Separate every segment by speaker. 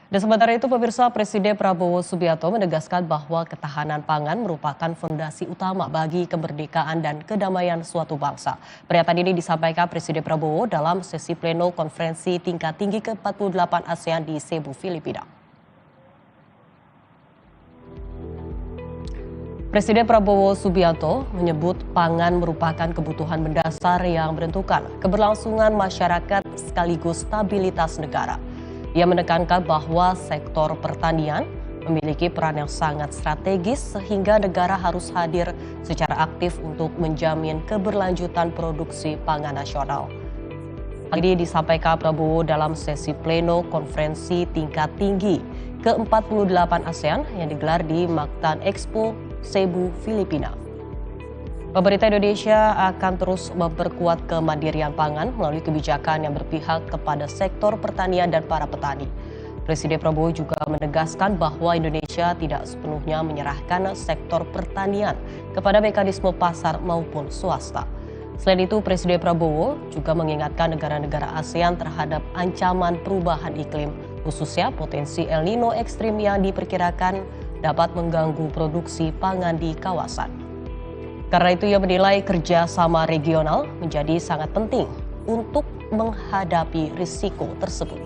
Speaker 1: Dan sementara itu pemirsa, Presiden Prabowo Subianto menegaskan bahwa ketahanan pangan merupakan fondasi utama bagi kemerdekaan dan kedamaian suatu bangsa. Pernyataan ini disampaikan Presiden Prabowo dalam sesi pleno konferensi tingkat tinggi ke-48 ASEAN di Cebu, Filipina. Presiden Prabowo Subianto menyebut pangan merupakan kebutuhan mendasar yang menentukan keberlangsungan masyarakat sekaligus stabilitas negara. Ia menekankan bahwa sektor pertanian memiliki peran yang sangat strategis sehingga negara harus hadir secara aktif untuk menjamin keberlanjutan produksi pangan nasional. Hal ini disampaikan Prabowo dalam sesi pleno konferensi tingkat tinggi ke-48 ASEAN yang digelar di Mactan Expo, Cebu, Filipina. Pemerintah Indonesia akan terus memperkuat kemandirian pangan melalui kebijakan yang berpihak kepada sektor pertanian dan para petani. Presiden Prabowo juga menegaskan bahwa Indonesia tidak sepenuhnya menyerahkan sektor pertanian kepada mekanisme pasar maupun swasta. Selain itu, Presiden Prabowo juga mengingatkan negara-negara ASEAN terhadap ancaman perubahan iklim, khususnya potensi El Nino ekstrim yang diperkirakan dapat mengganggu produksi pangan di kawasan. Karena itu ia menilai kerjasama regional menjadi sangat penting untuk menghadapi risiko tersebut.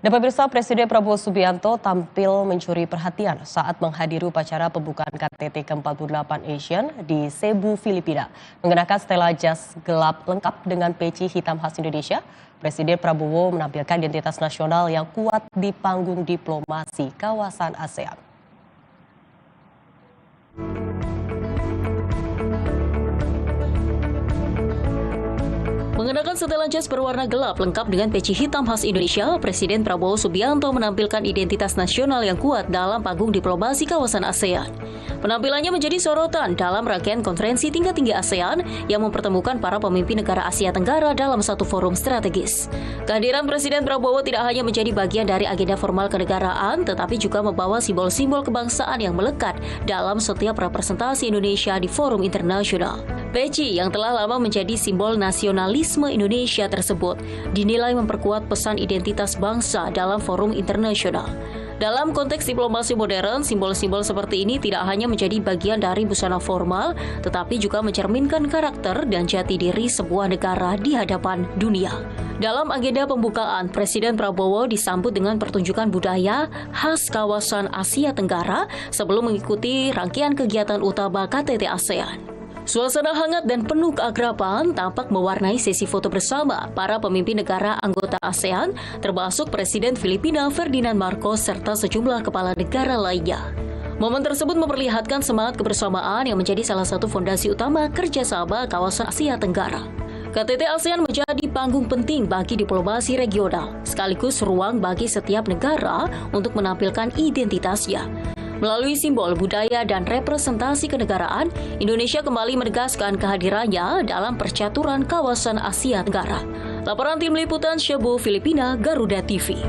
Speaker 1: Dan pemirsa, Presiden Prabowo Subianto tampil mencuri perhatian saat menghadiri upacara pembukaan KTT ke-48 ASEAN di Cebu, Filipina. Mengenakan stela jas gelap lengkap dengan peci hitam khas Indonesia, Presiden Prabowo menampilkan identitas nasional yang kuat di panggung diplomasi kawasan ASEAN.
Speaker 2: Mengenakan setelan jas berwarna gelap lengkap dengan peci hitam khas Indonesia, Presiden Prabowo Subianto menampilkan identitas nasional yang kuat dalam panggung diplomasi kawasan ASEAN. Penampilannya menjadi sorotan dalam rangkaian konferensi tingkat tinggi ASEAN yang mempertemukan para pemimpin negara Asia Tenggara dalam satu forum strategis. Kehadiran Presiden Prabowo tidak hanya menjadi bagian dari agenda formal kenegaraan, tetapi juga membawa simbol-simbol kebangsaan yang melekat dalam setiap representasi Indonesia di forum internasional. Peci yang telah lama menjadi simbol nasionalisme Indonesia tersebut dinilai memperkuat pesan identitas bangsa dalam forum internasional. Dalam konteks diplomasi modern, simbol-simbol seperti ini tidak hanya menjadi bagian dari busana formal, tetapi juga mencerminkan karakter dan jati diri sebuah negara di hadapan dunia. Dalam agenda pembukaan, Presiden Prabowo disambut dengan pertunjukan budaya khas kawasan Asia Tenggara sebelum mengikuti rangkaian kegiatan utama KTT ASEAN. Suasana hangat dan penuh keakraban tampak mewarnai sesi foto bersama para pemimpin negara anggota ASEAN, termasuk Presiden Filipina Ferdinand Marcos serta sejumlah kepala negara lainnya. Momen tersebut memperlihatkan semangat kebersamaan yang menjadi salah satu fondasi utama kerjasama kawasan Asia Tenggara. KTT ASEAN menjadi panggung penting bagi diplomasi regional, sekaligus ruang bagi setiap negara untuk menampilkan identitasnya. Melalui simbol budaya dan representasi kenegaraan, Indonesia kembali menegaskan kehadirannya dalam percaturan kawasan Asia Tenggara. Laporan tim liputan Cebu, Filipina, Garuda TV.